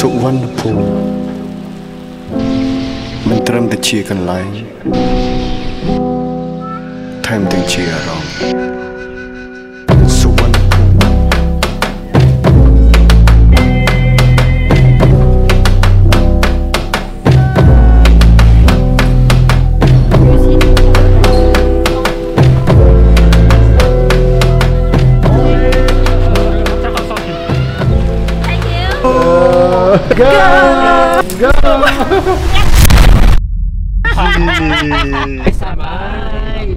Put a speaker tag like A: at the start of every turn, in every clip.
A: สุวรรณภูมิมันเตรียมแต่เชียร์กันไล่แถมถึงเชียร์เราสุวรรณภูมิ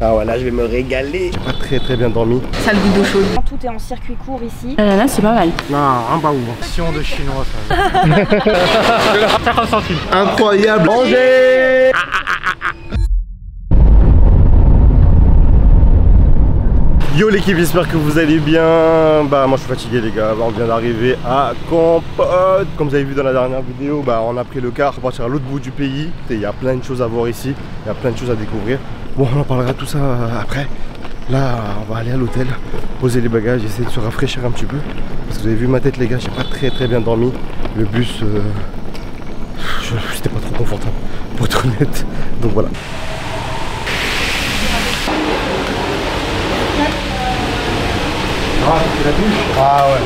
B: Ah voilà, je vais me régaler. J'ai pas très bien dormi.
C: Salle d'eau chaude. Tout est en circuit court ici.
D: Là c'est pas mal.
B: Non, un baou.
E: Mission de chinois ça. 50 centimes.
B: Incroyable. Manger. Yo l'équipe, j'espère que vous allez bien. Bah moi je suis fatigué les gars, on vient d'arriver à Kampot. Comme vous avez vu dans la dernière vidéo, bah on a pris le car pour partir à l'autre bout du pays. Il y a plein de choses à voir ici, il y a plein de choses à découvrir. Bon on en parlera tout ça après. Là on va aller à l'hôtel, poser les bagages, essayer de se rafraîchir un petit peu. Parce que vous avez vu ma tête les gars, j'ai pas très bien dormi. Le bus, c'était pas trop confortable pour être honnête. Donc voilà. Ah ouais,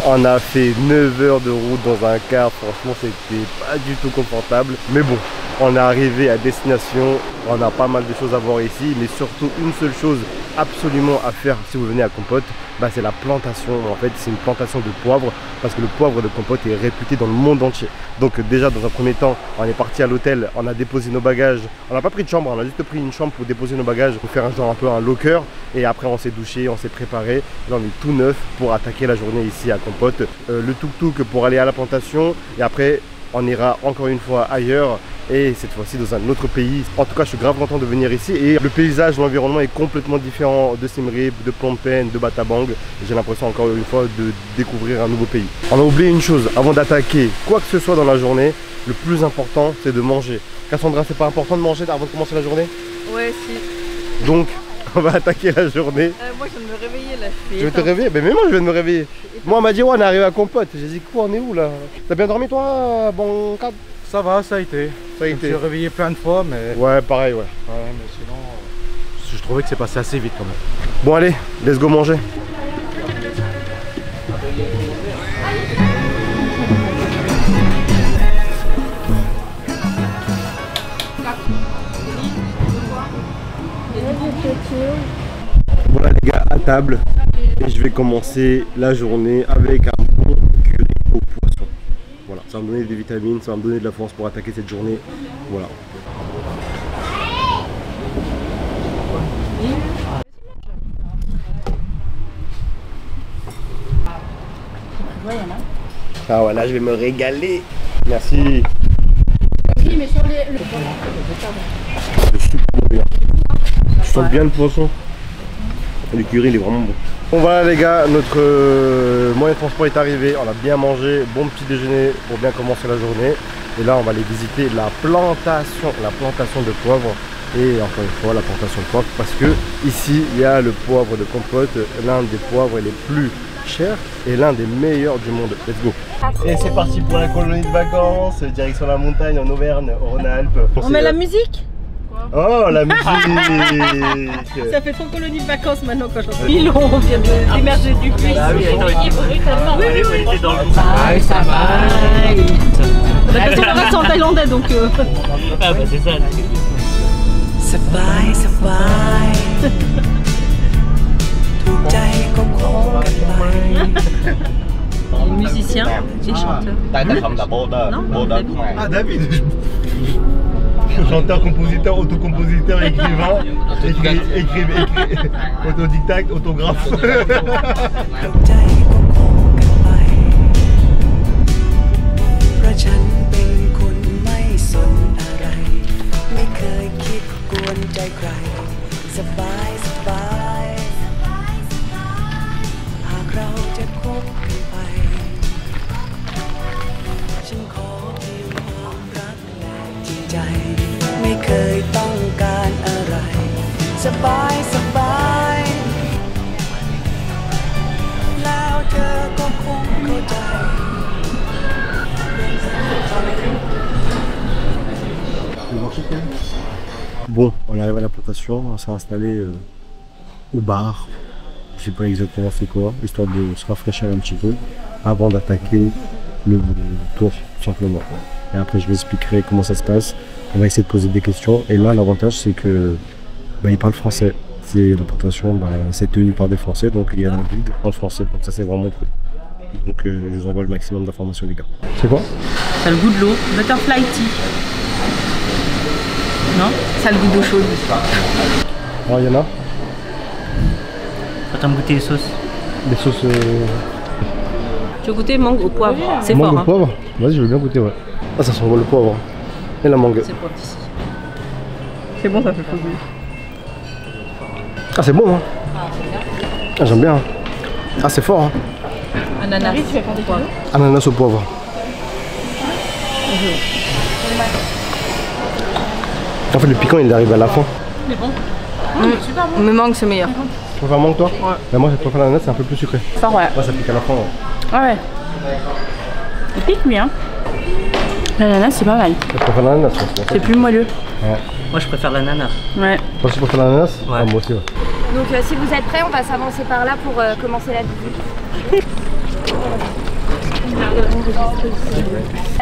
B: on a fait 9 heures de route dans un car, franchement c'était pas du tout confortable. Mais bon, on est arrivé à destination, on a pas mal de choses à voir ici. Mais surtout une seule chose absolument à faire si vous venez à Kampot, bah, c'est la plantation. En fait c'est une plantation de poivre, parce que le poivre de Kampot est réputé dans le monde entier. Donc déjà dans un premier temps on est parti à l'hôtel, on a déposé nos bagages. On n'a pas pris de chambre, on a juste pris une chambre pour déposer nos bagages, pour faire un genre un peu un locker. Et après on s'est douché, on s'est préparé. Là on est tout neuf pour attaquer la journée ici à Kampot. Le tuk-tuk pour aller à la plantation. Et après on ira encore une fois ailleurs. Et cette fois-ci dans un autre pays. En tout cas je suis grave content de venir ici. Et le paysage, l'environnement est complètement différent de Siem Reap, de Phnom Penh, de Battambang. J'ai l'impression encore une fois de découvrir un nouveau pays. On a oublié une chose, avant d'attaquer quoi que ce soit dans la journée, le plus important c'est de manger. Cassandra, c'est pas important de manger avant de commencer la journée?
C: Ouais si.
B: Donc on va attaquer la journée.
C: Moi je viens de me réveiller là.
B: Je vais te réveiller? Mais moi je viens de me réveiller. Moi on m'a dit ouais on est arrivé à Kampot. J'ai dit quoi, on est où là? T'as bien dormi toi? Bon cadre?
E: Ça va, ça a été.
B: Ça a été.
E: Je me suis réveillé plein de fois mais...
B: Ouais pareil ouais.
E: Ouais mais sinon... je trouvais que c'est passé assez vite quand même.
B: Bon allez, let's go manger. Voilà les gars, à table. Et je vais commencer la journée avec un bon curry au poisson. Voilà, ça va me donner des vitamines, ça va me donner de la force pour attaquer cette journée. Voilà. Ah voilà, je vais me régaler. Merci.
D: Mais sur les...
B: C'est super bien. Je sens bien le poisson. Le curry il est vraiment bon. Bon voilà les gars, notre moyen de transport est arrivé. On a bien mangé, bon petit déjeuner pour bien commencer la journée. Et là on va aller visiter la plantation de poivre. Et encore une fois la plantation de poivre, parce que ici il y a le poivre de Kampot, l'un des poivres les plus chers et l'un des meilleurs du monde. Let's go. Et c'est parti pour la colonie de vacances, direction la montagne en Auvergne, au Rhône-Alpes.
C: On met la musique?
B: Oh la musique.
C: Ça fait trop colonie de vacances maintenant quand j'entends. On vient d'émerger du puits.
E: Ah oui, attends,
C: oui.
E: était dans le...
D: ça va.
C: Parce qu'on reste en thaïlandais donc...
E: Ah bah c'est ça.
F: สบายสบายถูกใจก็คงกันไป
C: Les musiciens, les chanteurs.
B: Ah David. Chanteur, compositeur, autocompositeur, écrivain, autodidacte, autographe.
F: ใจก็คงกันไปเพราะฉันเป็นคนไม่สนอะไรไม่เคยคิดกวนใจใครสบายสบายหากเราจะคบกันไปฉันขอเพียงความรักและจริงใจไม่เคยต้องการอะไรสบายสบายแล้วเธอก็คงเข้าใจ
E: petit peu.
B: Bon, on arrive à la plantation, on s'est installé au bar. Je sais pas exactement c'est quoi, histoire de se rafraîchir un petit peu avant d'attaquer le tour, tout simplement. Et après, je vous expliquerai comment ça se passe. On va essayer de poser des questions. Et là, l'avantage, c'est que ils parlent français. C'est la plantation, c'est tenu par des Français, donc il y a un guide en français. Donc ça, c'est vraiment cool. Donc je vous envoie le maximum d'informations, les gars. C'est quoi?
C: Ça a le goût de l'eau. Butterfly tea. Non? Ça a le goût d'eau chaude.
B: Alors, il y en a
E: Attends, goûter les sauces.
B: des sauces.
C: Tu veux goûter mangue au poivre? C'est
B: mangue
C: fort.
B: au poivre. Vas-y, je veux bien goûter, ouais. Ah, ça sent bon le poivre. Et la mangue.
C: C'est poivre d'ici. C'est bon, ça fait chaud.
B: Ah, c'est bon, hein. Ah, j'aime bien. Ah, c'est fort, hein.
C: Ananas. Tu vas faire des poivres.
B: Ananas au poivre. En fait, le piquant, il arrive à la fin.
C: Mais bon. Super bon. Mais mangue, c'est meilleur.
B: Tu préfères mangue, toi? Ouais. Mais moi, je préfère l'ananas, c'est un peu plus sucré.
C: Fort, ouais.
B: Ouais, ça pique à la fin. Ouais.
C: Ouais. Il pique, lui, hein. L'ananas, c'est pas mal.
B: Je préfère l'ananas, moi.
C: C'est plus moelleux.
B: Ouais.
E: Moi, je préfère l'ananas.
C: Ouais.
B: Toi, tu préfères l'ananas?
E: Ouais.
B: Ah, moi aussi, ouais.
D: Donc si vous êtes prêts, on va s'avancer par là pour commencer la visite.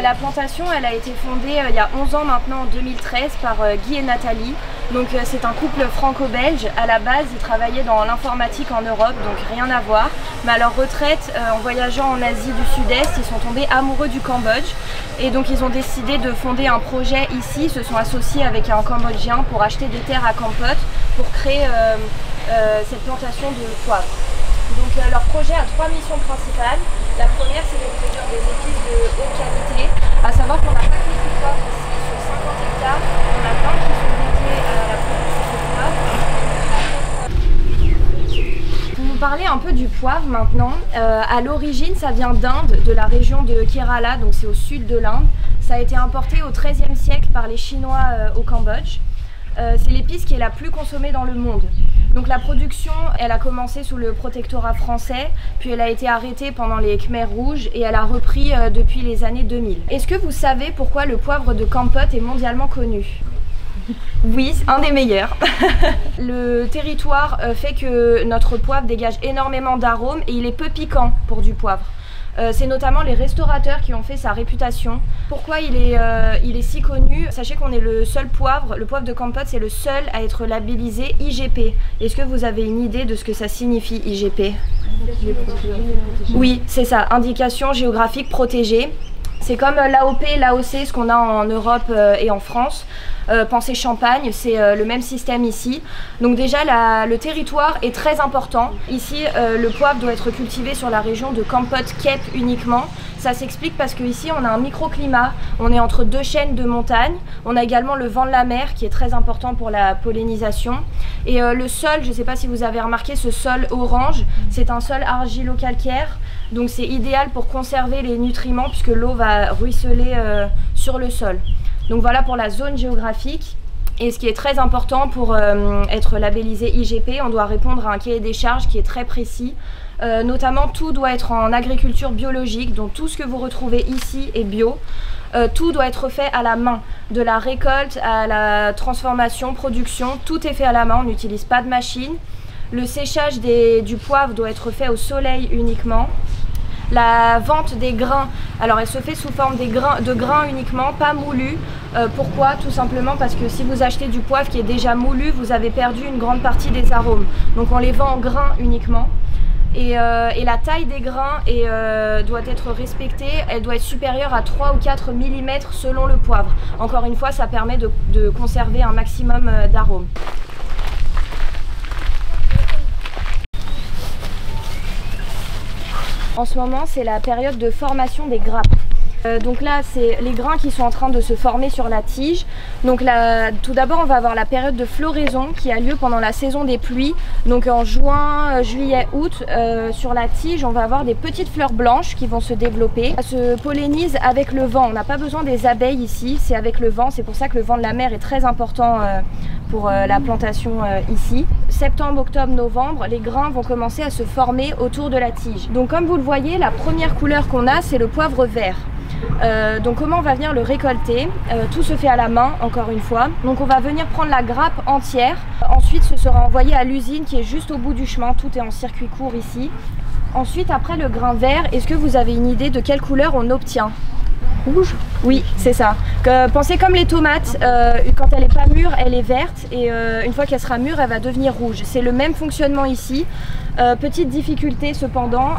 D: La plantation, elle a été fondée il y a 11 ans maintenant, en 2013, par Guy et Nathalie. Donc c'est un couple franco-belge. À la base, ils travaillaient dans l'informatique en Europe, donc rien à voir. Mais à leur retraite, en voyageant en Asie du Sud-Est, ils sont tombés amoureux du Cambodge. Et donc ils ont décidé de fonder un projet ici. Ils se sont associés avec un Cambodgien pour acheter des terres à Kampot pour créer cette plantation de poivre. Donc leur projet a 3 missions principales. La première, c'est de produire des épices de haute qualité. À savoir qu'on n'a pas que du poivre ici, sur 50 hectares, on a plein qui sont dédiés à la production de poivre. Pour vous parler un peu du poivre maintenant, à l'origine, ça vient d'Inde, de la région de Kerala, donc c'est au sud de l'Inde. Ça a été importé au XIIIe siècle par les Chinois au Cambodge. C'est l'épice qui est la plus consommée dans le monde. Donc la production, elle a commencé sous le protectorat français, puis elle a été arrêtée pendant les Khmers rouges et elle a repris depuis les années 2000. Est-ce que vous savez pourquoi le poivre de Kampot est mondialement connu? Oui, un des meilleurs. Le territoire fait que notre poivre dégage énormément d'arômes et il est peu piquant pour du poivre. C'est notamment les restaurateurs qui ont fait sa réputation. Pourquoi il est si connu? Sachez qu'on est le seul poivre, le poivre de Kampot, c'est le seul à être labellisé IGP. Est-ce que vous avez une idée de ce que ça signifie IGP? Oui, c'est ça, indication géographique protégée. C'est comme l'AOP, l'AOC, ce qu'on a en Europe et en France. Pensez Champagne, c'est le même système ici. Donc déjà, le territoire est très important. Ici, le poivre doit être cultivé sur la région de Kampot-Kep uniquement. Ça s'explique parce qu'ici, on a un microclimat. On est entre deux chaînes de montagnes. On a également le vent de la mer qui est très important pour la pollinisation. Et le sol, je ne sais pas si vous avez remarqué ce sol orange, c'est un sol argilo-calcaire. Donc c'est idéal pour conserver les nutriments puisque l'eau va ruisseler sur le sol. Donc voilà pour la zone géographique. Et ce qui est très important pour être labellisé IGP, on doit répondre à un cahier des charges qui est très précis. Notamment, tout doit être en agriculture biologique, donc tout ce que vous retrouvez ici est bio. Tout doit être fait à la main, de la récolte à la transformation, production, tout est fait à la main, on n'utilise pas de machine. Le séchage du poivre doit être fait au soleil uniquement. La vente des grains, alors elle se fait sous forme de grains uniquement, pas moulus. Pourquoi? Tout simplement parce que si vous achetez du poivre qui est déjà moulu, vous avez perdu une grande partie des arômes. Donc on les vend en grains uniquement. Et la taille des grains doit être respectée, elle doit être supérieure à 3 ou 4 mm selon le poivre. Encore une fois, ça permet de conserver un maximum d'arômes. En ce moment, c'est la période de formation des grappes. Donc là, c'est les grains qui sont en train de se former sur la tige. Donc là, tout d'abord, on va avoir la période de floraison qui a lieu pendant la saison des pluies. Donc en juin, juillet, août, sur la tige, on va avoir des petites fleurs blanches qui vont se développer. Ça se pollinise avec le vent. On n'a pas besoin des abeilles ici, c'est avec le vent. C'est pour ça que le vent de la mer est très important pour la plantation ici. Septembre, octobre, novembre, les grains vont commencer à se former autour de la tige. Donc comme vous le voyez, la première couleur qu'on a, c'est le poivre vert. Donc comment on va venir le récolter? Tout se fait à la main, encore une fois. Donc on va venir prendre la grappe entière. Ensuite ce sera envoyé à l'usine qui est juste au bout du chemin. Tout est en circuit court ici. Ensuite après le grain vert, est-ce que vous avez une idée de quelle couleur on obtient? Rouge? Oui, c'est ça. Pensez comme les tomates, quand elle n'est pas mûre, elle est verte et une fois qu'elle sera mûre, elle va devenir rouge. C'est le même fonctionnement ici. Petite difficulté cependant,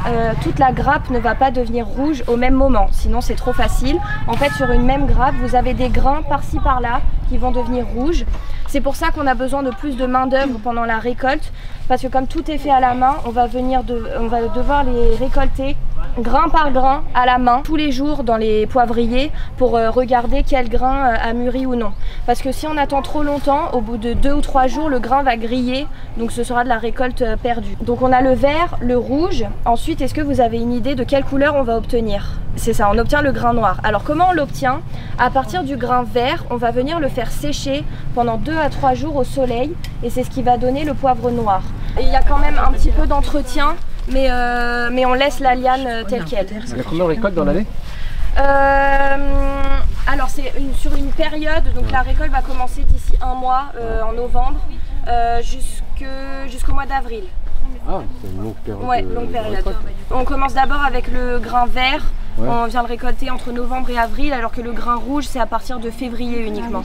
D: toute la grappe ne va pas devenir rouge au même moment, sinon c'est trop facile. En fait, sur une même grappe, vous avez des grains par-ci par-là qui vont devenir rouges. C'est pour ça qu'on a besoin de plus de main d'œuvre pendant la récolte, parce que comme tout est fait à la main, on va devoir les récolter grain par grain à la main tous les jours dans les poivriers pour regarder quel grain a mûri ou non. Parce que si on attend trop longtemps, au bout de 2 ou 3 jours, le grain va griller, donc ce sera de la récolte perdue. Donc on a le vert, le rouge. Ensuite, est-ce que vous avez une idée de quelle couleur on va obtenir? C'est ça, on obtient le grain noir. Alors comment on l'obtient? À partir du grain vert, on va venir le faire sécher pendant 2 à 3 jours au soleil et c'est ce qui va donner le poivre noir. Et il y a quand même un petit peu d'entretien, mais on laisse la liane telle qu'elle.
E: Il y a combien de récoltes dans l'année?
D: Alors c'est sur une période, donc la récolte va commencer d'ici 1 mois, en novembre, jusqu'au mois d'avril.
E: Ah, c'est une longue période.
D: Ouais, longue période. On commence d'abord avec le grain vert. Ouais. On vient le récolter entre novembre et avril, alors que le grain rouge, c'est à partir de février uniquement.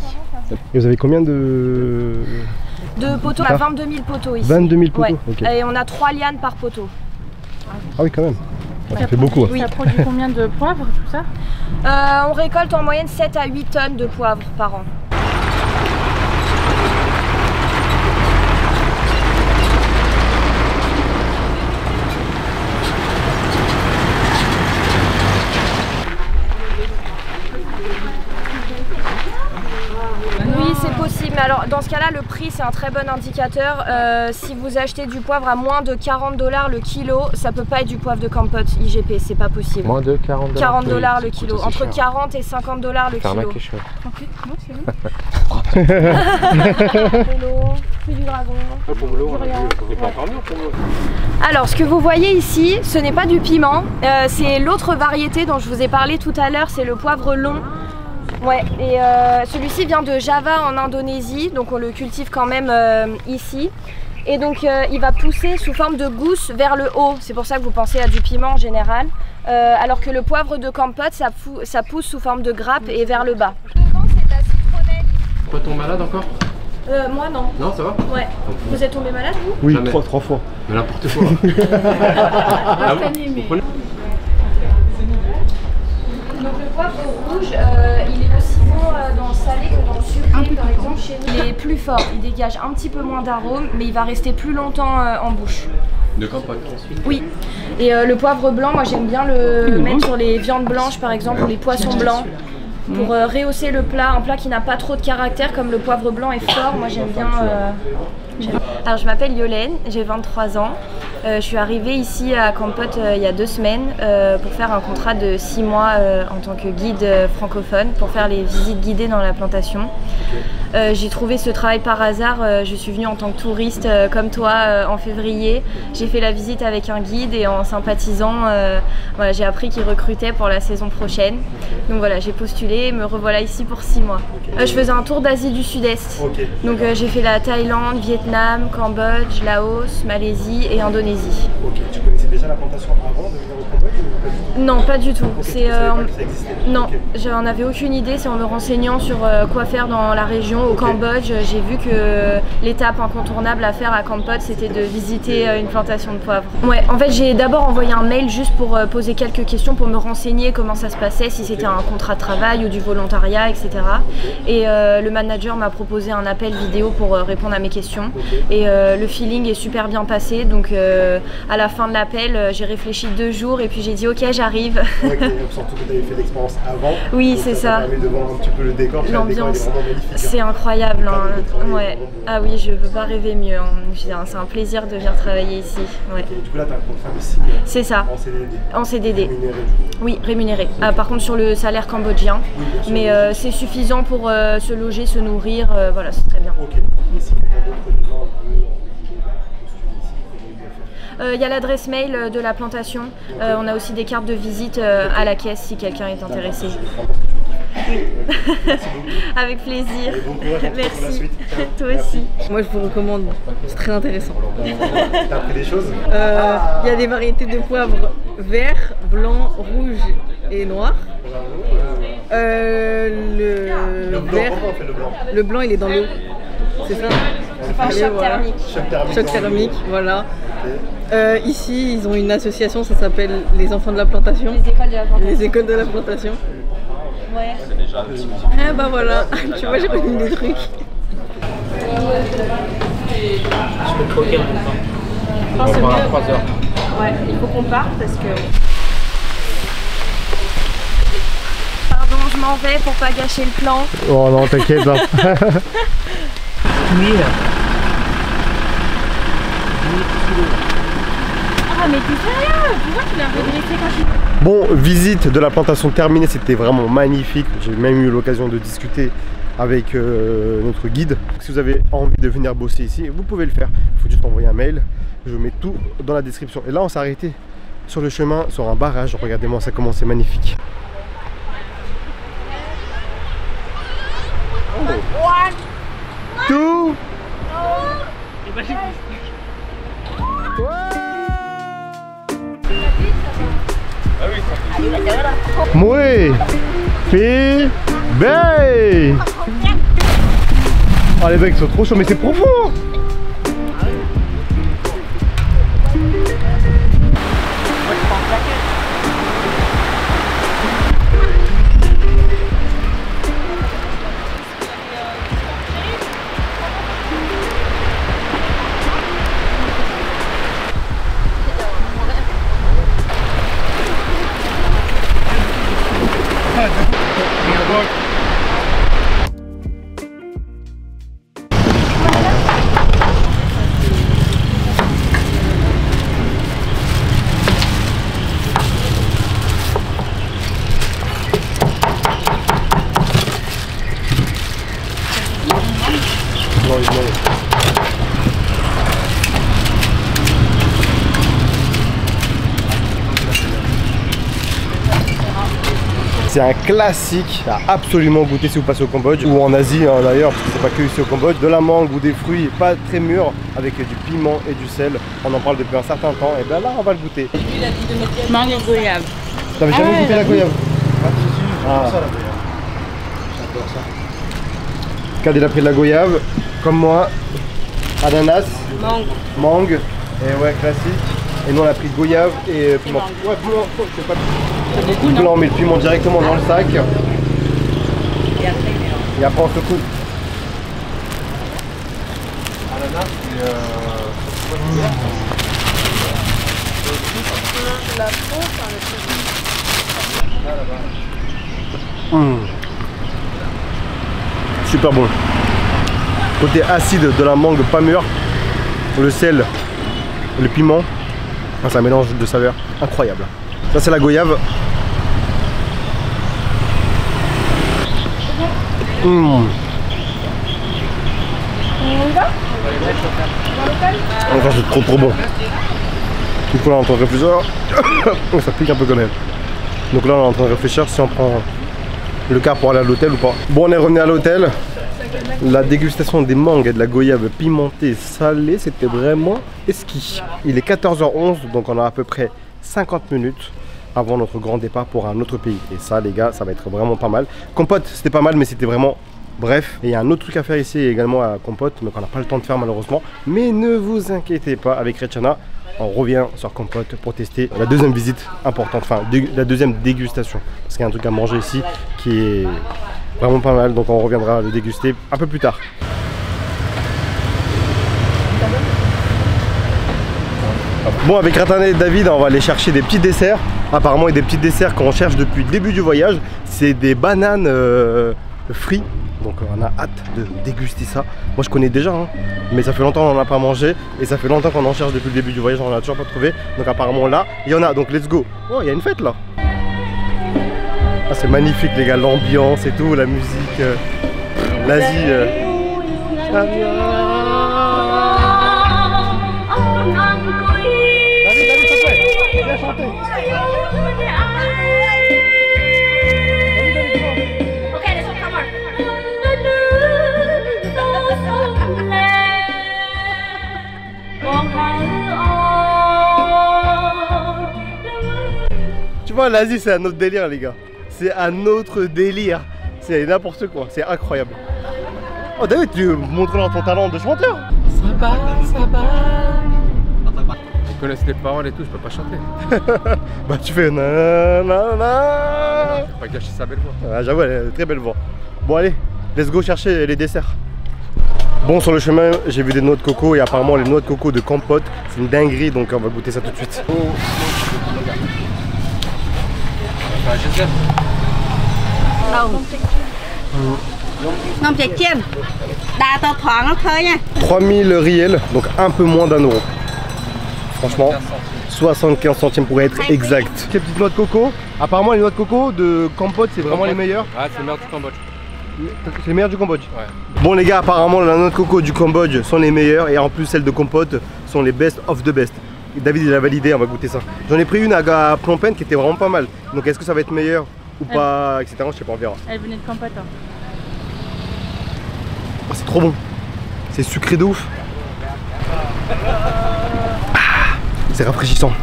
B: Et vous avez combien de
D: poteaux? On a 22 000 poteaux ici.
B: 22 000 poteaux,
D: ouais.
B: Okay.
D: Et on a 3 lianes par poteau.
B: Ah oui, quand même. Ça fait beaucoup.
C: Oui. Ça produit combien de poivre, tout ça?
D: On récolte en moyenne 7 à 8 tonnes de poivre par an. Alors dans ce cas là le prix c'est un très bon indicateur. Si vous achetez du poivre à moins de 40 $ le kilo, ça peut pas être du poivre de Kampot IGP, c'est pas possible.
E: Moins de 40 $?
D: 40 $ le kilo, entre 40 et 50 $ le kilo. Du dragon. Alors ce que vous voyez ici, ce n'est pas du piment, c'est l'autre variété dont je vous ai parlé tout à l'heure, c'est le poivre long. Ouais, et celui-ci vient de Java en Indonésie, donc on le cultive quand même ici. Et donc il va pousser sous forme de gousse vers le haut, c'est pour ça que vous pensez à du piment en général. Alors que le poivre de Kampot, ça pousse sous forme de grappe et vers le bas. Devant c'est de la citronnelle.
E: Toi tombes malade encore?
D: Moi non.
E: Non, ça va?
D: Ouais. Vous êtes tombé malade vous?
B: Oui, 3 fois.
E: Mais n'importe quoi.
D: Donc le poivre rouge, il est aussi bon dans le salé que dans le sucré. Par exemple, chez nous, il est plus fort, il dégage un petit peu moins d'arôme, mais il va rester plus longtemps en bouche.
E: De Kampot?
D: Oui. Et le poivre blanc, moi j'aime bien le mettre sur les viandes blanches par exemple, ou les poissons blancs. Pour rehausser le plat, un plat qui n'a pas trop de caractère, comme le poivre blanc est fort, moi j'aime bien... Alors je m'appelle Yolène, j'ai 23 ans. Je suis arrivée ici à Kampot il y a 2 semaines pour faire un contrat de 6 mois en tant que guide francophone pour faire les visites guidées dans la plantation. J'ai trouvé ce travail par hasard, je suis venue en tant que touriste comme toi en février. J'ai fait la visite avec un guide et en sympathisant, voilà, j'ai appris qu'il recrutait pour la saison prochaine. Donc voilà, j'ai postulé, me revoilà ici pour 6 mois. Je faisais un tour d'Asie du Sud-Est. Donc j'ai fait la Thaïlande, Vietnam, Cambodge, Laos, Malaisie et Indonésie.
B: Ok, tu connaissais déjà la plantation avant de venir au Cambodge ou pas du tout?
D: Non, pas du tout.
B: Okay,
D: Non, j'en avais aucune idée, c'est en me renseignant sur quoi faire dans la région. Au Cambodge, j'ai vu que l'étape incontournable à faire à Kampot, c'était de visiter une plantation de poivre. Ouais, en fait, j'ai d'abord envoyé un mail juste pour poser quelques questions, pour me renseigner comment ça se passait, si c'était un contrat de travail ou du volontariat, etc. Et le manager m'a proposé un appel vidéo pour répondre à mes questions. Et le feeling est super bien passé, donc à la fin de l'appel, j'ai réfléchi 2 jours et puis j'ai dit ok, j'arrive.
B: Surtout que tu avais fait l'expérience avant.
D: Oui, c'est ça.
B: Ça permet de voir un petit peu le décor.
D: L'ambiance, c'est incroyable. Hein. Ouais. Ah oui, je peux pas rêver mieux. Hein. C'est un plaisir de venir travailler ici. Ouais.
B: Du coup là, tu as un contrat de 6 mois.
D: C'est ça.
B: En CDD.
D: En CDD.
B: Rémunéré.
D: Oui, rémunéré. Par contre sur le salaire cambodgien. Oui, mais c'est suffisant pour se loger, se nourrir. Voilà, c'est très bien.
B: Ok. Et si quelqu'un d'autre demain veut
D: Il y a l'adresse mail de la plantation. On a aussi des cartes de visite à la caisse si quelqu'un est intéressé. Avec plaisir.
B: Bon courage pour la
D: Merci.
B: suite.
D: Toi aussi.
G: Moi je vous recommande, c'est très intéressant.
B: T'as appris des choses?
G: Il y a des variétés de poivre vert, blanc, rouge et noir. Le
B: blanc,
G: vert,
B: comment on fait le blanc?
G: le blanc il est dans l'eau. C'est ça?
D: Un
G: Et
D: choc
G: voilà.
D: thermique.
G: Choc thermique, voilà. Ici ils ont une association, ça s'appelle les enfants de la plantation.
D: Les écoles de la plantation.
G: Les écoles de la plantation.
D: Ouais.
G: Ah bah voilà, tu vois j'ai retenu des trucs.
C: Je peux croquer en même temps.
D: Je pense que c'est
C: On va à
D: mieux.
C: 3 heures.
D: Ouais, il faut qu'on parte parce que... Pardon, je m'en vais pour pas gâcher le plan.
B: Oh non, t'inquiète. Hein.
C: Oui.
D: Ah mais t'es sérieux? Pourquoi tu l'as redressé quand tu...
B: Bon, visite de la plantation terminée, c'était vraiment magnifique. J'ai même eu l'occasion de discuter avec notre guide. Si vous avez envie de venir bosser ici, vous pouvez le faire. Il faut juste envoyer un mail. Je vous mets tout dans la description. Et là, on s'est arrêté sur le chemin, sur un barrage. Regardez-moi ça, comment c'est magnifique. Tout. Muy bien. Oh les mecs sont trop chauds, mais c'est profond. C'est un classique à absolument goûter si vous passez au Cambodge ou en Asie hein, d'ailleurs, parce que c'est pas que ici au Cambodge. De la mangue ou des fruits pas très mûrs avec du piment et du sel. On en parle depuis un certain temps et bien là on va le goûter.
C: Mangue et goyave.
B: T'avais jamais goûté la goyave? Ah.
E: J'adore ça.
B: Kad il a pris de la goyave, comme moi, ananas, mangue, et ouais classique. Et nous on a pris goyave et piment. Ouais, piment, c'est pas blanc, mais le piment directement dans le sac. Et après on se coupe.
E: Ananas
B: Super bon. Côté acide de la mangue pas mûre, le sel, le piment, c'est un mélange de saveurs incroyable. Ça c'est la goyave. Encore c'est trop bon. Du coup là on est en train de réfléchir. Ça pique un peu quand même. Donc là on est en train de réfléchir si on prend le car pour aller à l'hôtel ou pas. Bon on est revenu à l'hôtel. La dégustation des mangues et de la goyave pimentée salée, c'était vraiment esquis. Il est 14h11, donc on a à peu près 50 minutes avant notre grand départ pour un autre pays. Et ça les gars, ça va être vraiment pas mal. Compote, c'était pas mal mais c'était vraiment bref. Et il y a un autre truc à faire ici également à Compote, mais qu'on n'a pas le temps de faire malheureusement. Mais ne vous inquiétez pas, avec Rechana, on revient sur Compote pour tester la deuxième visite importante, enfin la deuxième dégustation. Parce qu'il y a un truc à manger ici qui est vraiment pas mal, donc on reviendra le déguster un peu plus tard. Bon, avec Ratana et David, on va aller chercher des petits desserts. Apparemment, il y a des petits desserts qu'on cherche depuis le début du voyage. C'est des bananes frites. Donc on a hâte de déguster ça. Moi je connais déjà, hein, mais ça fait longtemps qu'on n'en a pas mangé. Et ça fait longtemps qu'on en cherche depuis le début du voyage, on n'en a toujours pas trouvé. Donc apparemment là, il y en a, donc let's go. Oh, il y a une fête là. Ah, c'est magnifique les gars, l'ambiance et tout, la musique, l'Asie. Tu vois, l'Asie, c'est un autre délire, les gars. C'est un autre délire. C'est n'importe quoi. C'est incroyable. Oh, David, tu montres leur ton talent de chanteur.
G: Ça va, ça va.
E: Ils connaissent les paroles et tout, je peux pas chanter.
B: Bah, tu fais na na na.
E: Faut pas gâcher sa belle voix.
B: Ah, j'avoue, elle a une très belle voix. Bon, allez, let's go chercher les desserts. Bon, sur le chemin, j'ai vu des noix de coco et apparemment les noix de coco de Compote, c'est une dinguerie, donc on va goûter ça tout de suite.
C: Non, peut-être tiens. Đa tao thoáng nó khơi nha.
B: 3000 riels, donc un peu moins d'1 euro. Franchement, 75 centimes pour être exact. Ces petites noix de coco, apparemment les noix de coco de Compote, c'est vraiment les meilleures.
E: Ah, c'est le meilleur du Cambodge.
B: C'est les meilleurs du Cambodge.
E: Ouais.
B: Bon les gars, apparemment les noix de coco du Cambodge sont les meilleures et en plus celles de Compote sont les best of the best. David il a validé, on va goûter ça. J'en ai pris une à Phnom Penh qui était vraiment pas mal. Donc est-ce que ça va être meilleur ou pas, etc. Je sais pas, on verra.
C: Elle venait de Compote. Hein.
B: Oh, c'est trop bon. C'est sucré de ouf. Ah, c'est rafraîchissant.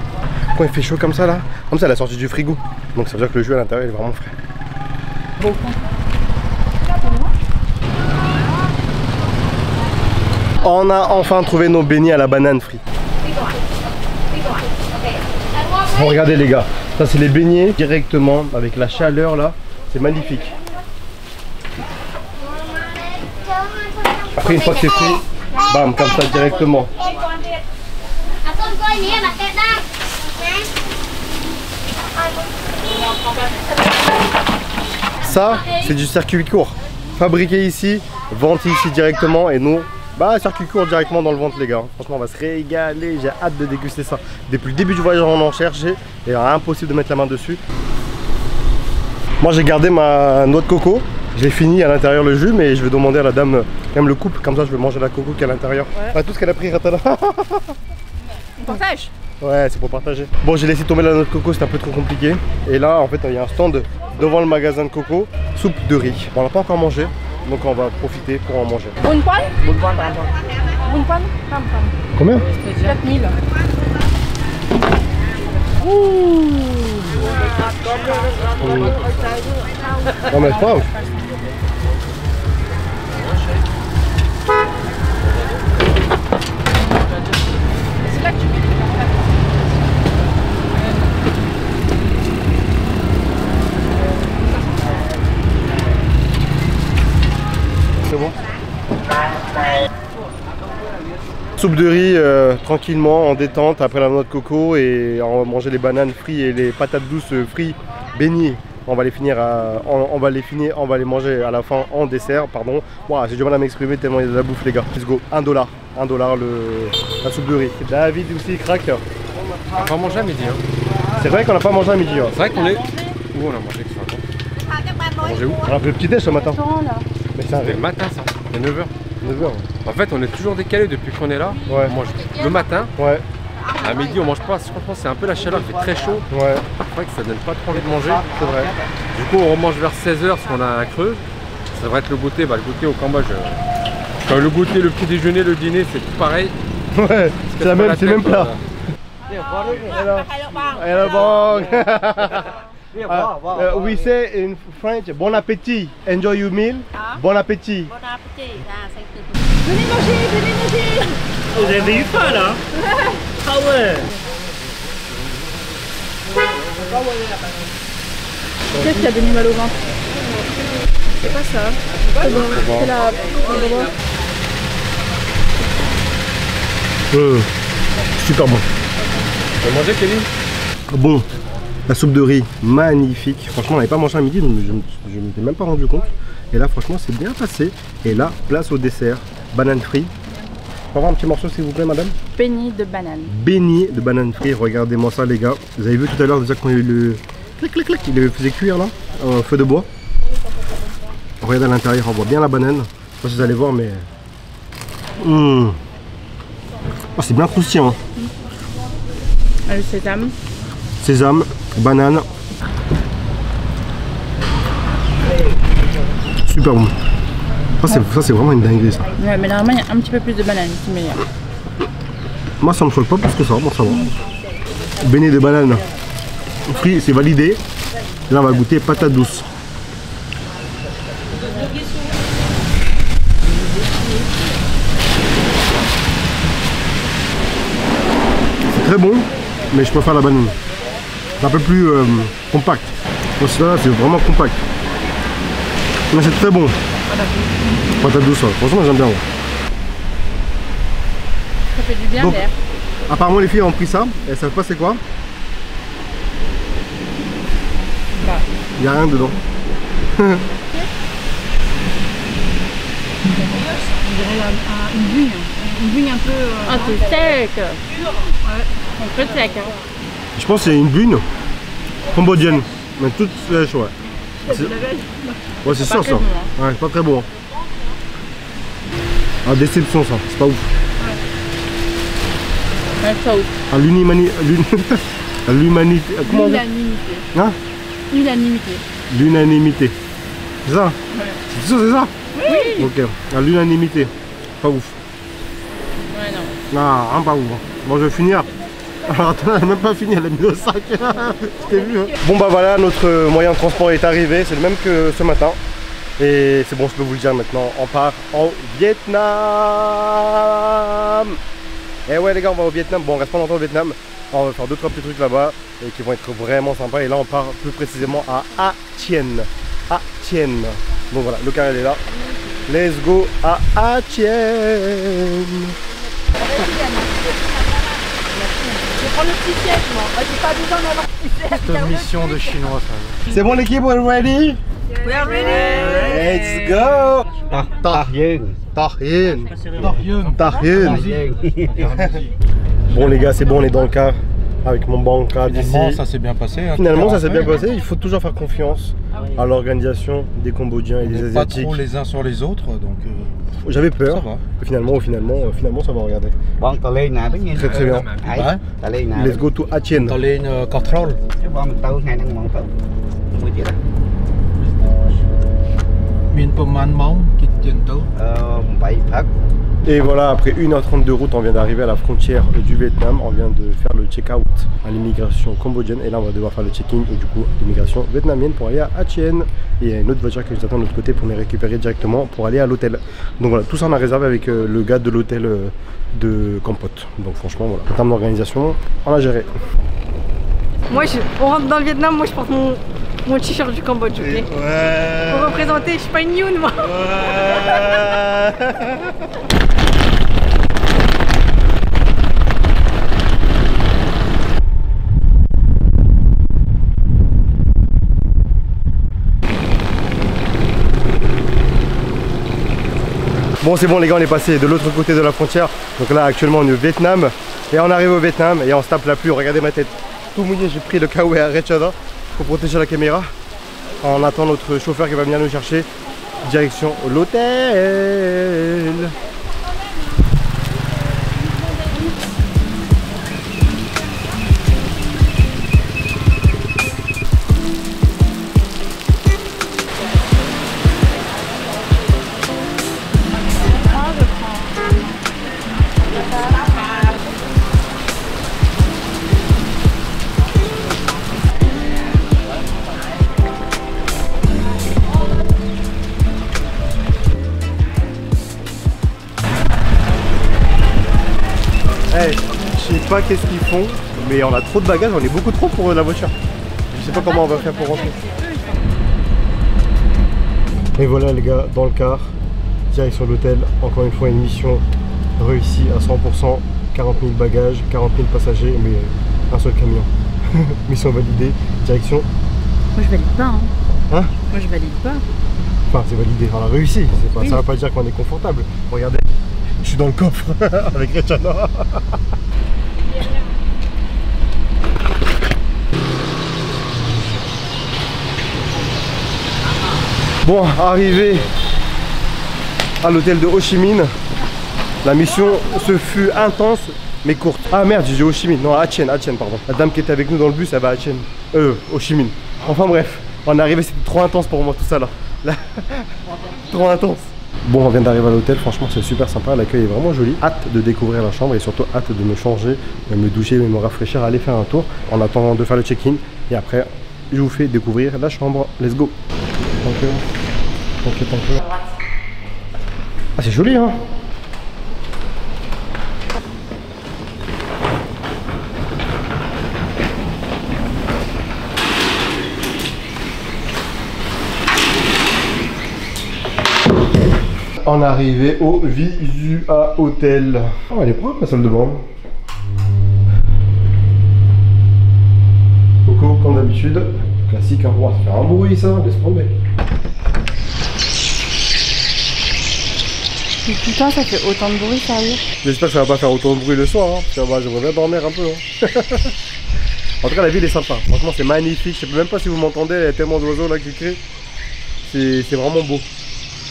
B: Quand il fait chaud comme ça là, comme ça elle a sorti du frigo. Donc ça veut dire que le jus à l'intérieur est vraiment frais.
C: Bon.
B: On a enfin trouvé nos beignets à la banane frite. Bon, regardez les gars, ça c'est les beignets directement avec la chaleur là, c'est magnifique. Après une fois que c'est frit, bam, comme ça directement. Ça c'est du circuit court, fabriqué ici, vendu ici directement et nous, bah circuit court directement dans le ventre les gars. Franchement on va se régaler, j'ai hâte de déguster ça. Depuis le début du voyage on en cherchait et impossible de mettre la main dessus. Moi j'ai gardé ma noix de coco, j'ai fini à l'intérieur le jus mais je vais demander à la dame quand même le coupe, comme ça je vais manger la coco qui est à l'intérieur. Ouais. Ah, tout ce qu'elle a pris Ratana.
C: On partage.
B: Ouais c'est pour partager. Bon j'ai laissé tomber la noix de coco, c'était un peu trop compliqué. Et là en fait il y a un stand devant le magasin de coco, soupe de riz. Bon, on l'a pas encore mangé. Donc on va profiter pour en manger.
C: Bun quan. Bun quan. Bun quan.
B: Combien?
C: 4000.
B: Non mais c'est pas grave.
C: C'est là que tu mets les
B: C'est bon. Soupe de riz tranquillement en détente après la noix de coco et on va manger les bananes frites et les patates douces frites beignées. On va les finir on va les manger à la fin en dessert, pardon. Wow, j'ai du mal à m'exprimer tellement il y a de la bouffe les gars. Let's go, 1 $. 1 $ la soupe de riz. David aussi il craque.
E: On va pas manger à midi. Hein.
B: C'est vrai qu'on n'a pas mangé à midi. Hein.
E: C'est vrai qu'on est. Où on a mangé que ça? On a mangé où?
B: On a fait le petit déj ce matin. Mais c'est
E: C'était le matin ça, il est 9h.
B: 9h.
E: En fait on est toujours décalé depuis qu'on est là.
B: Ouais.
E: On mange le matin.
B: Ouais.
E: À midi on mange pas, franchement c'est un peu la chaleur, il fait très chaud.
B: Ouais.
E: C'est vrai que ça donne pas trop envie de manger.
B: C'est vrai.
E: Du coup on remange vers 16h parce qu'on a un creux. Ça va être le goûter, bah le goûter au Cambodge. Quand le goûter, le petit déjeuner, le dîner c'est tout pareil.
B: Ouais, c'est la même, c'est le même plat. Hello bong. We say in French, bon appétit, enjoy your meal. Bon appétit.
C: Bon appétit. Venez manger, venez manger.
H: Vous avez eu faim là? Ah ouais.
C: Qu'est-ce qu'il y a de mal au ventre? C'est pas ça. C'est bon. C'est la...
B: Super bon.
E: Tu vas manger Kevin?
B: Bon, la soupe de riz, magnifique. Franchement, on n'avait pas mangé à midi, donc je ne m'étais même pas rendu compte. Et là, franchement, c'est bien passé. Et là, place au dessert, banane frite. On peut avoir un petit morceau, s'il vous plaît, madame?
C: Beignet de banane.
B: Beignet de banane frite. Regardez-moi ça, les gars. Vous avez vu tout à l'heure déjà quand il y a eu le clic clic clic, il le faisait cuire là, au feu de bois. Regardez à l'intérieur, on voit bien la banane. Je sais pas si vous allez voir, mais oh, c'est bien croustillant.
C: Le sésame.
B: Sésame, banane. Super bon. Ça c'est vraiment une dinguerie ça.
C: Ouais, mais normalement il y a un petit peu plus de banane, c'est meilleur.
B: Moi ça me choque pas plus que ça, bon ça va. Beignet de banane. Frits, c'est validé. Là, on va goûter patate douce. C'est très bon, mais je préfère la banane. C'est un peu plus compact. Bon, celui-là, c'est vraiment compact. Mais c'est très bon. Patate douce, ouais. Franchement, j'aime bien. Ouais.
C: Ça fait du bien l'air.
B: Apparemment, les filles ont pris ça. Elles savent pas c'est quoi. Il n'y a rien dedans.
C: On dirait une bugne. Une bugne un peu... Ah, c'est sec. Ouais, un peu sec. Hein.
B: Je pense que c'est une bune cambodgienne. Mais toute fraîche, ouais. Ouais, c'est sûr ça.
C: Bon, hein.
B: Ouais, c'est pas très bon. Ah, déception ça, c'est pas ouf.
C: Ouais, c'est pas ouf.
B: À l'humanité. Comment on dit?
C: L'unanimité.
B: Hein?
C: Unanimité.
B: L'unanimité. C'est ça?
C: Ouais.
B: C'est sûr, c'est ça?
C: Oui.
B: Ok. À l'unanimité. Pas ouf.
C: Ouais, non.
B: Ah, pas ouf. Bon, je vais finir. Alors attends, elle n'a même pas fini, elle a mis au sac. Je t'ai vu. Hein. Bon bah voilà, notre moyen de transport est arrivé, c'est le même que ce matin. Et c'est bon, je peux vous le dire maintenant, on part en Vietnam. Et ouais les gars, on va au Vietnam. Bon, on reste pas longtemps au Vietnam. On va faire 2-3 petits trucs là-bas et qui vont être vraiment sympas. Et là on part plus précisément à Ha Tien. Ha Tien. Bon voilà, le carré est là. Let's go à Ha Tien.
C: Je vais prendre le petit siège, moi. Moi, j'ai pas besoin d'avoir le petit siège.
A: C'est une mission de chinois ça.
B: C'est bon l'équipe, we're ready?
C: We are ready.
B: Let's go! Bon les gars, c'est bon, on est dans le car avec mon banca d'ici.
E: Finalement, ça s'est bien passé. Hein,
B: Finalement, ça s'est bien passé. Il faut toujours faire confiance à l'organisation des Cambodgiens et des
E: pas
B: Asiatiques.
E: trop les uns sur les autres, donc
B: j'avais peur.
E: ça va.
B: Finalement, ça va, regarder. Très très bien. Let's go to Ha Tien.
E: Dans les contrôles.
B: Et voilà, après 1h30 de route, on vient d'arriver à la frontière du Vietnam. On vient de faire le check-out à l'immigration cambodgienne. Et là, on va devoir faire le check-in et du coup, l'immigration vietnamienne pour aller à Ha Tien. Et il y a une autre voiture qui nous attend de l'autre côté pour les récupérer directement pour aller à l'hôtel. Donc voilà, tout ça on a réservé avec le gars de l'hôtel de Kampot. Donc franchement, voilà, en termes d'organisation, on a géré.
G: Moi, on rentre dans le Vietnam, moi je porte mon t-shirt du Cambodge, ok?
B: Ouais.
G: Pour représenter, je suis pas une youn, moi.
B: Ouais. Bon c'est bon les gars, on est passé de l'autre côté de la frontière. Donc là actuellement on est au Vietnam. Et on arrive au Vietnam et on se tape la pluie. Regardez ma tête tout mouillé, j'ai pris le kawaii à Rechada pour protéger la caméra. On attend notre chauffeur qui va venir nous chercher. Direction l'hôtel. Hey, je sais pas qu'est-ce qu'ils font, mais on a trop de bagages, on est beaucoup trop pour la voiture. Je sais pas comment on va faire pour rentrer. Et voilà les gars, dans le car, direction l'hôtel. Encore une fois une mission réussie à 100%. 40 000 bagages, 40 000 passagers, mais un seul camion. Mission validée, direction.
C: Moi, je valide pas. Hein.
B: Hein?
C: Moi, je valide pas.
B: Enfin, c'est validé, on a réussi. Pas, oui. Ça va pas dire qu'on est confortable. Regardez, je suis dans le coffre avec Rechana. Bon, arrivé à l'hôtel de Ho Chi Minh. La mission se fut intense mais courte. Ah merde, j'ai dit Ho Chi Minh, non, Ha Tien, pardon. La dame qui était avec nous dans le bus, elle va à Ha Tien. Ho Chi Minh. Enfin bref, on est arrivé, c'était trop intense pour moi tout ça là. Trop intense. Bon, on vient d'arriver à l'hôtel, franchement c'est super sympa, l'accueil est vraiment joli. Hâte de découvrir la chambre et surtout hâte de me changer, de me doucher, de me rafraîchir, aller faire un tour en attendant de faire le check-in. Et après, je vous fais découvrir la chambre. Let's go. Tranquille. Ah, c'est joli, hein. On est arrivé au Visua Hotel. Oh, elle est propre la salle de bain. Coco comme d'habitude. Classique, hein. Oh, ça fait un bruit ça, laisse tomber.
C: Putain, ça fait autant de bruit, sérieux.
B: J'espère que ça va pas faire autant de bruit le soir, hein. J'aimerais bien dormir un peu. Hein. En tout cas, la ville est sympa. Franchement, c'est magnifique. Je sais même pas si vous m'entendez, il y a tellement d'oiseaux là qui crient. C'est vraiment beau.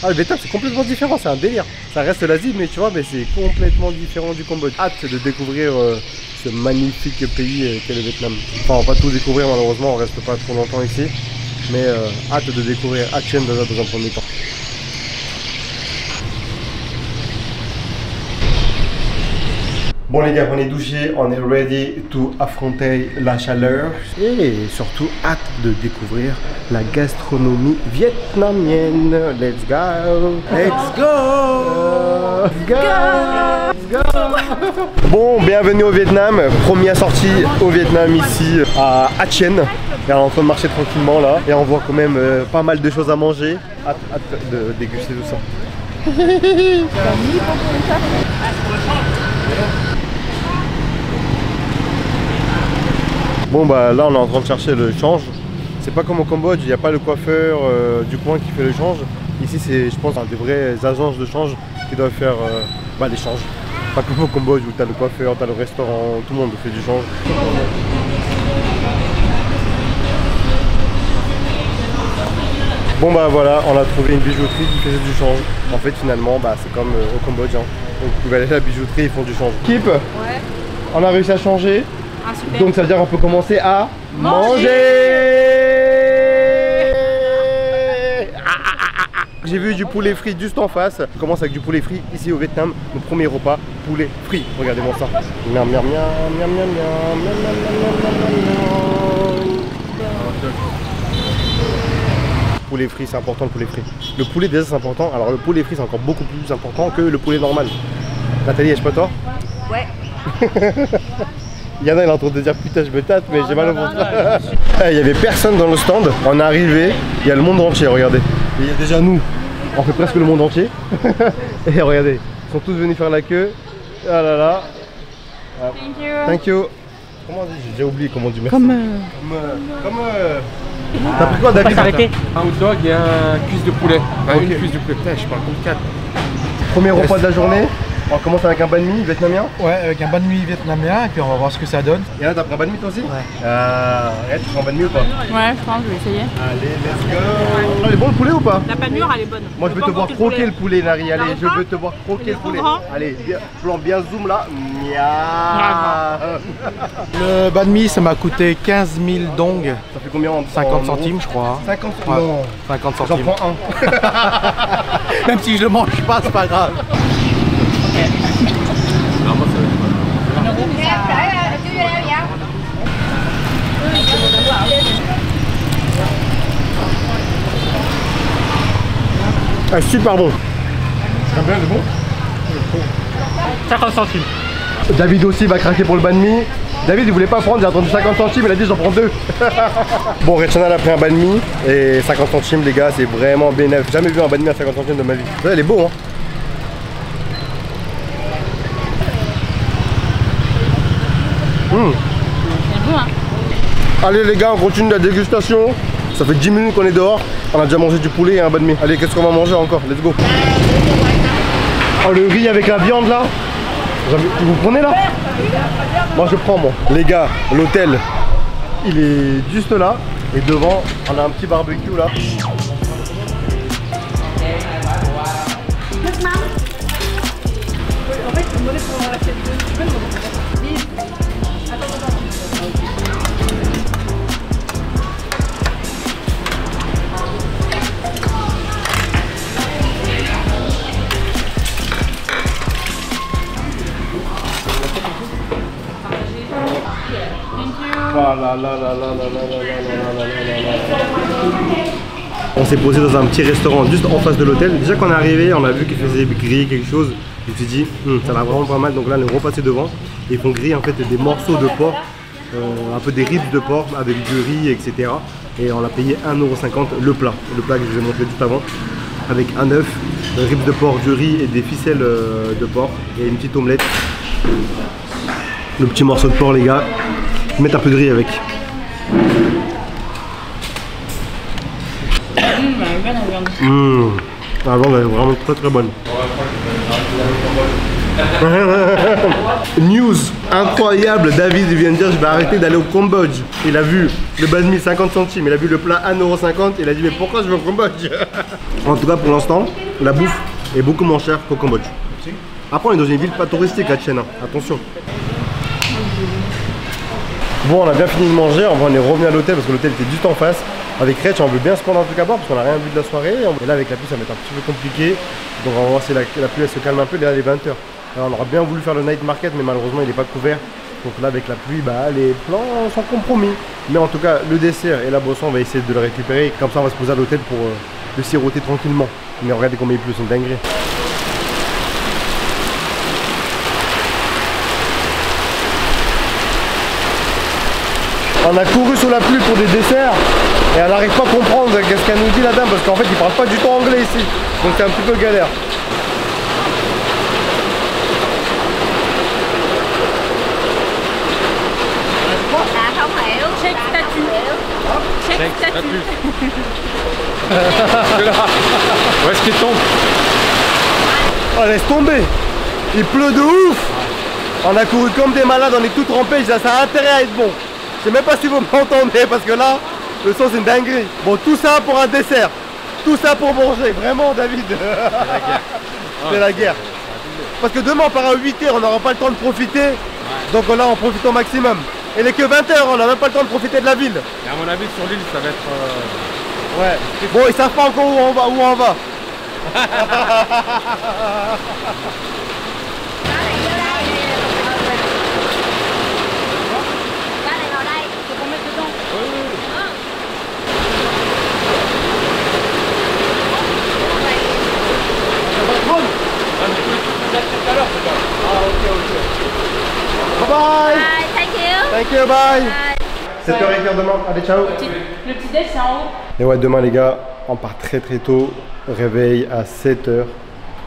B: Ah, le Vietnam c'est complètement différent, c'est un délire. Ça reste l'Asie, mais tu vois, mais c'est complètement différent du Cambodge. Hâte de découvrir ce magnifique pays qu'est le Vietnam. Enfin, on va pas tout découvrir malheureusement, on reste pas trop longtemps ici. Mais hâte de découvrir Hatien dans un premier temps. Bon les gars, on est douché, on est ready to affronter la chaleur et surtout hâte de découvrir la gastronomie vietnamienne. Let's go! Let's go! Let's go! Bon, bienvenue au Vietnam, première sortie au Vietnam ici à Hatien. Et on est en train de marcher tranquillement là et on voit quand même pas mal de choses à manger. Hâte de déguster tout ça. Bon bah là on est en train de chercher le change. C'est pas comme au Cambodge, il n'y a pas le coiffeur du coin qui fait le change. Ici c'est je pense des vraies agences de change qui doivent faire les changes. Pas comme au Cambodge où tu as le coiffeur, tu as le restaurant, tout le monde fait du change. Bon bah voilà, on a trouvé une bijouterie qui faisait du change. En fait finalement c'est comme au Cambodge. Hein. Donc vous allez à la bijouterie, ils font du change. Kip, ouais. On a réussi à changer. Ah, donc ça veut dire qu'on peut commencer à manger. J'ai vu du poulet frit juste en face. On commence avec du poulet frit ici au Vietnam. Mon premier repas, poulet frit. Regardez-moi ça. Miam miam miam miam miam miam miam miam. Poulet frit, c'est important le poulet frit. Le poulet déjà c'est important. Alors le poulet frit c'est encore beaucoup plus important que le poulet normal. Nathalie, ai-je pas tort?
C: Ouais.
B: Yana il est en train de dire putain je me tâte mais j'ai mal au ventre. Il y avait personne dans le stand, on est arrivé, il y a le monde entier, regardez. Il y a déjà nous, on fait presque le monde entier. Et regardez, ils sont tous venus faire la queue. Ah là là.
C: Thank you.
B: Thank you. Comment on dit? J'ai déjà oublié comment on dit merci. Comme T'as pris quoi David?
E: Un hot dog et un cuisse de poulet. Une cuisse de poulet, putain je parle comme 4.
B: Premier repas de la journée. On commence avec un banh mi vietnamien.
A: Ouais, avec un banh mi vietnamien et puis on va voir ce que ça donne.
B: Et là, t'as pris un banh mi toi aussi?
A: Ouais.
B: Tu prends un banh mi ou pas?
C: Ouais, je pense, je vais essayer.
B: Allez, let's go! Elle est bon le poulet ou pas?
G: La panure, elle est bonne.
B: Moi, je veux te voir croquer le poulet, Nari. Allez, je veux te voir croquer le poulet.
G: grand.
B: Allez, plan bien zoom là. Mia.
A: Le banh mi, ça m'a coûté 15 000 dong.
B: Ça fait combien en
A: 50 centimes, je crois.
B: 50
A: Ouais,
B: non.
A: 50
B: J'en
A: centimes.
B: prends un.
A: Même si je le mange pas, c'est pas grave.
B: Ah, super bon. C'est bien, c'est bon.
H: 50 centimes.
B: David aussi va craquer pour le banh mi. David il voulait pas prendre, j'ai attendu 50 centimes, il a dit j'en prends 2. Bon, Rechana a pris un banh mi et 50 centimes les gars, c'est vraiment bénéf. J'ai jamais vu un banh mi à 50 centimes de ma vie. Ça, elle est beau hein.
C: C'est bon, hein.
B: Allez les gars, on continue la dégustation. Ça fait 10 minutes qu'on est dehors. On a déjà mangé du poulet et un banh mi. Allez, qu'est-ce qu'on va manger encore? Let's go. Oh, le riz avec la viande là. Vous prenez là? Moi je prends moi. Les gars, l'hôtel, il est juste là. Et devant, on a un petit barbecue là. On s'est posé dans un petit restaurant juste en face de l'hôtel. Déjà quand on est arrivé, on a vu qu'ils faisaient griller quelque chose. Je me suis dit, ça va vraiment pas mal. Donc là, on est repassé devant. Et ils font griller en fait des morceaux de porc, un peu des ribs de porc avec du riz, etc. Et on a payé 1,50 € le plat que je vous ai montré juste avant. Avec un œuf, ribs de porc, du riz et des ficelles de porc. Et une petite omelette. Le petit morceau de porc, les gars. Mettre un peu de riz avec. La viande est vraiment très bonne. News incroyable, David vient de dire je vais arrêter d'aller au Cambodge. Il a vu le banh mi 50 centimes, il a vu le plat 1,50 €, il a dit mais pourquoi je vais au Cambodge? En tout cas pour l'instant, la bouffe est beaucoup moins chère qu'au Cambodge. Après on est dans une ville pas touristique à Chiang, attention. Bon, on a bien fini de manger, on est revenu à l'hôtel parce que l'hôtel était juste en face. Avec Rach, on veut bien se prendre un truc à boire parce qu'on n'a rien vu de la soirée. Et là, avec la pluie, ça va être un petit peu compliqué. Donc, on va voir si la pluie elle se calme un peu. Là, il est 20 h. Alors, on aurait bien voulu faire le night market, mais malheureusement, il n'est pas couvert. Donc, là, avec la pluie, les plans sont compromis. Mais en tout cas, le dessert et la boisson, on va essayer de le récupérer. Comme ça, on va se poser à l'hôtel pour le siroter tranquillement. Mais regardez combien il pleut, c'est une dinguerie. On a couru sous la pluie pour des desserts et elle n'arrive pas à comprendre qu'est-ce qu'elle nous dit la dame parce qu'en fait ils parlent pas du tout anglais ici, donc c'est un petit peu galère.
E: Où est-ce qu'il tombe?
B: Oh, laisse tomber. Il pleut de ouf. On a couru comme des malades, on est tout trempés, ça a intérêt à être bon. Je sais même pas si vous m'entendez parce que là, le son c'est une dinguerie. Bon, tout ça pour un dessert. Tout ça pour manger, vraiment David. C'est la guerre. C'est la guerre. Parce que demain on part à 8 h, on n'aura pas le temps de profiter. Donc là on profite au maximum. Et il n'est que 20 h, on n'a même pas le temps de profiter de la ville.
E: Et à mon avis sur l'île ça va être...
B: Ouais. Bon, ils savent pas encore où on va. Bye bye.
D: Thank you.
B: Thank you, bye. 7h15 demain, allez ciao.
C: Le petit déj c'est en haut.
B: Et ouais, demain les gars, on part très tôt. Réveil à 7 h,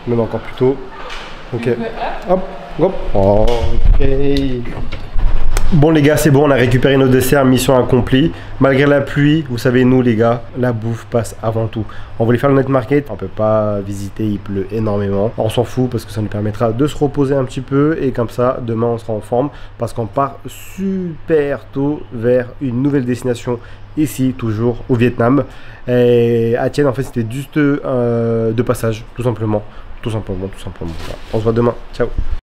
B: même encore plus tôt. Ok. Hop, hop. Ok. Bon les gars, c'est bon, on a récupéré nos desserts, mission accomplie. Malgré la pluie, vous savez nous les gars, la bouffe passe avant tout. On voulait faire le night market, on peut pas visiter, il pleut énormément. On s'en fout parce que ça nous permettra de se reposer un petit peu et comme ça, demain on sera en forme parce qu'on part super tôt vers une nouvelle destination ici, toujours au Vietnam. Et à Chiang en fait c'était juste de passage, tout simplement. Tout simplement. On se voit demain, ciao.